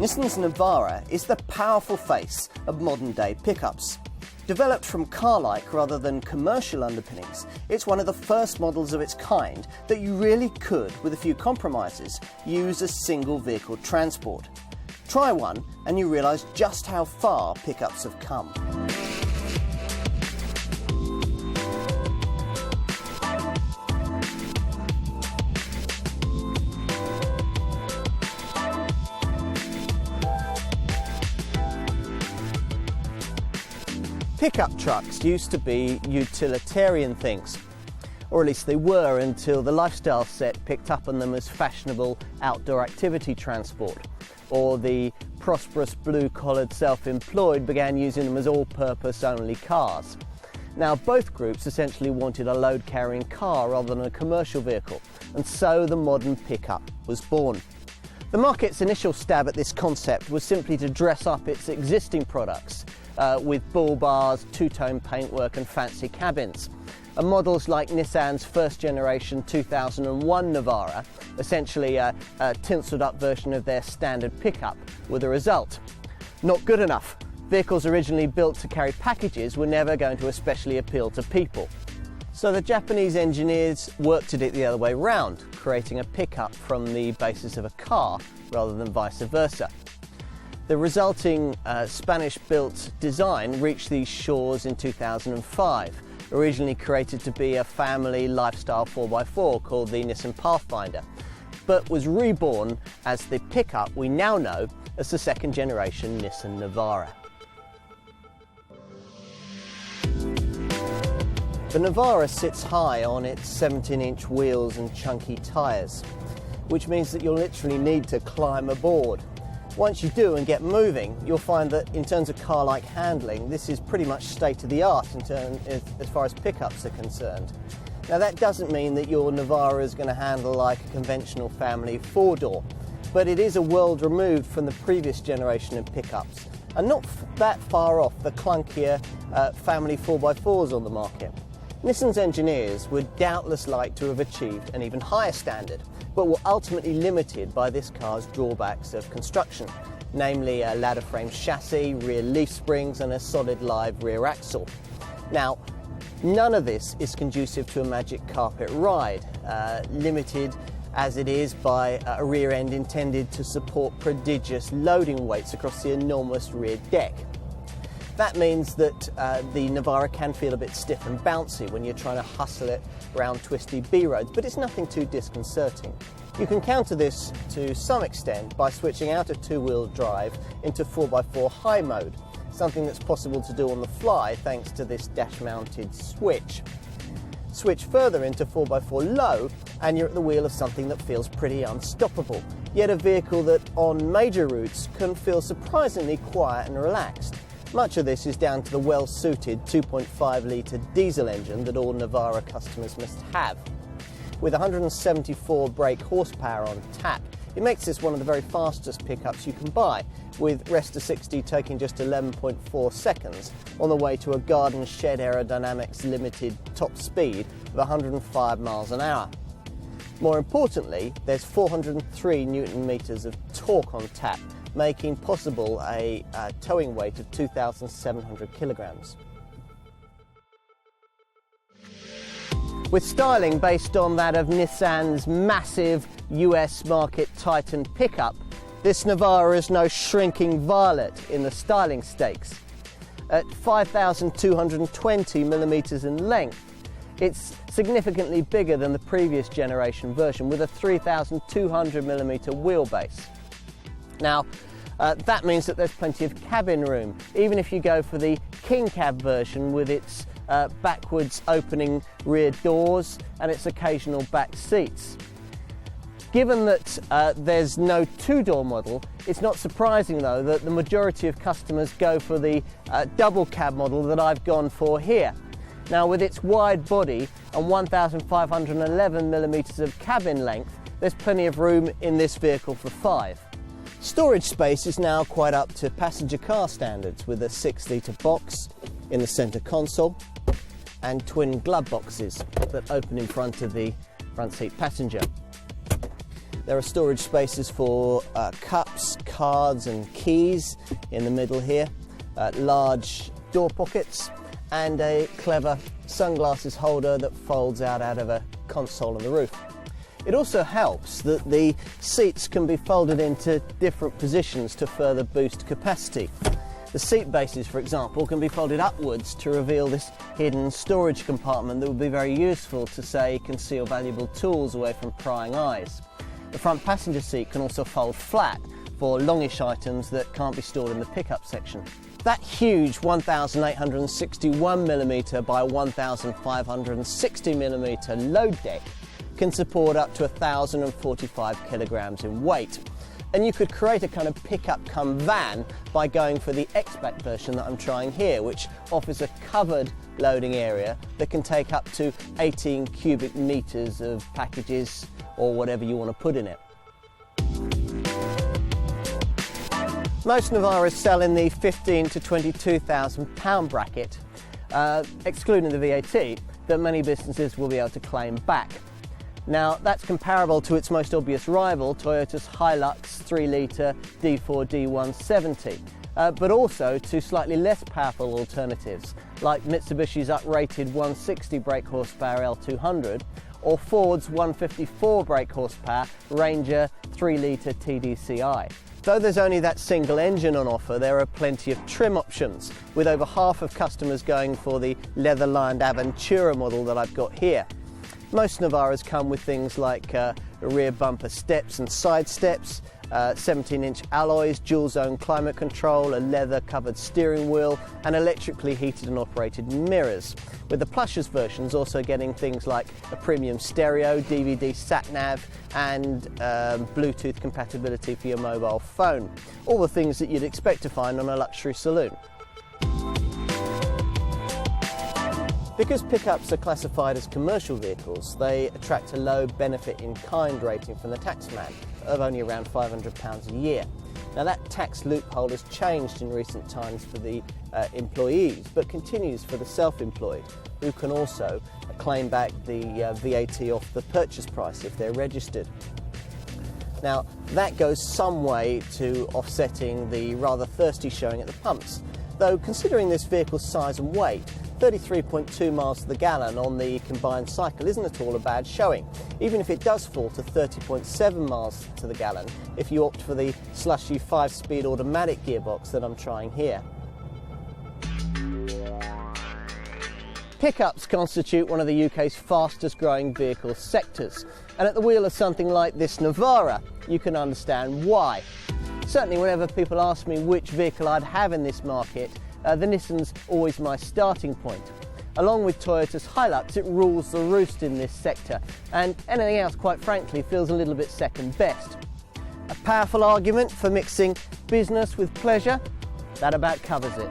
Nissan's Navara is the powerful face of modern-day pickups. Developed from car-like rather than commercial underpinnings, it's one of the first models of its kind that you really could, with a few compromises, use as single vehicle transport. Try one and you realise just how far pickups have come. Pickup trucks used to be utilitarian things, or at least they were until the lifestyle set picked up on them as fashionable outdoor activity transport, or the prosperous blue-collared self-employed began using them as all-purpose only cars. Now both groups essentially wanted a load-carrying car rather than a commercial vehicle, and so the modern pickup was born. The market's initial stab at this concept was simply to dress up its existing products with bull bars, two-tone paintwork and fancy cabins. And models like Nissan's first generation 2001 Navara, essentially a tinselled up version of their standard pickup, were the result. Not good enough. Vehicles originally built to carry packages were never going to especially appeal to people. So the Japanese engineers worked at it the other way round, creating a pickup from the basis of a car rather than vice versa. The resulting Spanish-built design reached these shores in 2005, originally created to be a family lifestyle 4x4 called the Nissan Pathfinder, but was reborn as the pickup we now know as the second generation Nissan Navara. The Navara sits high on its 17-inch wheels and chunky tyres, which means that you'll literally need to climb aboard. Once you do and get moving, you'll find that in terms of car-like handling, this is pretty much state-of-the-art as far as pickups are concerned. Now that doesn't mean that your Navara is going to handle like a conventional family four-door, but it is a world removed from the previous generation of pickups, and not that far off the clunkier family 4x4s on the market. Nissan's engineers would doubtless like to have achieved an even higher standard, but were ultimately limited by this car's drawbacks of construction, namely a ladder frame chassis, rear leaf springs and a solid live rear axle. Now, none of this is conducive to a magic carpet ride, limited as it is by a rear end intended to support prodigious loading weights across the enormous rear deck. That means that the Navara can feel a bit stiff and bouncy when you're trying to hustle it around twisty B roads, but it's nothing too disconcerting. You can counter this to some extent by switching out of two-wheel drive into 4x4 high mode, something that's possible to do on the fly thanks to this dash-mounted switch. Switch further into 4x4 low and you're at the wheel of something that feels pretty unstoppable, yet a vehicle that on major routes can feel surprisingly quiet and relaxed. Much of this is down to the well-suited 2.5-litre diesel engine that all Navara customers must have. With 174 brake horsepower on tap, it makes this one of the very fastest pickups you can buy, with rest to 60 taking just 11.4 seconds on the way to a garden shed aerodynamics limited top speed of 105 miles an hour. More importantly, there's 403 Newton meters of torque on tap, making possible a towing weight of 2,700 kilograms. With styling based on that of Nissan's massive US market Titan pickup, this Navara is no shrinking violet in the styling stakes. At 5,220 millimeters in length, it's significantly bigger than the previous generation version with a 3,200 millimeter wheelbase. Now, that means that there's plenty of cabin room, even if you go for the King Cab version with its backwards opening rear doors and its occasional back seats. Given that there's no two-door model, it's not surprising though that the majority of customers go for the double cab model that I've gone for here. Now with its wide body and 1,511 millimeters of cabin length, there's plenty of room in this vehicle for 5. Storage space is now quite up to passenger car standards with a 6-litre box in the centre console and twin glove boxes that open in front of the front seat passenger. There are storage spaces for cups, cards and keys in the middle here, large door pockets and a clever sunglasses holder that folds out of a console on the roof. It also helps that the seats can be folded into different positions to further boost capacity. The seat bases, for example, can be folded upwards to reveal this hidden storage compartment that would be very useful to, say, conceal valuable tools away from prying eyes. The front passenger seat can also fold flat for longish items that can't be stored in the pickup section. That huge 1,861mm by 1,560mm load deck can support up to 1,045 kilograms in weight. And you could create a kind of pickup come van by going for the X-Back version that I'm trying here, which offers a covered loading area that can take up to 18 cubic meters of packages or whatever you want to put in it. Most Navaras sell in the £15,000 to £22,000 bracket, excluding the VAT, that many businesses will be able to claim back. Now, that's comparable to its most obvious rival, Toyota's Hilux 3-litre D4 D170, but also to slightly less powerful alternatives, like Mitsubishi's uprated 160 brake horsepower L200, or Ford's 154 brake horsepower Ranger 3-litre TDCi. Though there's only that single engine on offer, there are plenty of trim options, with over half of customers going for the leather-lined Aventura model that I've got here. Most Navaras come with things like rear bumper steps and side steps, 17-inch alloys, dual-zone climate control, a leather-covered steering wheel, and electrically heated and operated mirrors, with the plushes versions also getting things like a premium stereo, DVD sat-nav, and Bluetooth compatibility for your mobile phone. All the things that you'd expect to find on a luxury saloon. Because pickups are classified as commercial vehicles, they attract a low benefit in kind rating from the taxman of only around £500 a year. Now, that tax loophole has changed in recent times for the employees, but continues for the self-employed, who can also claim back the VAT off the purchase price if they're registered. Now, that goes some way to offsetting the rather thirsty showing at the pumps, though considering this vehicle's size and weight, 33.2 miles to the gallon on the combined cycle isn't at all a bad showing, even if it does fall to 30.7 miles to the gallon if you opt for the slushy 5-speed automatic gearbox that I'm trying here. Pickups constitute one of the UK's fastest growing vehicle sectors, and at the wheel of something like this Navara, you can understand why. Certainly whenever people ask me which vehicle I'd have in this market, the Nissan's always my starting point. Along with Toyota's Hilux, it rules the roost in this sector, and anything else, quite frankly, feels a little bit second best. A powerful argument for mixing business with pleasure, that about covers it.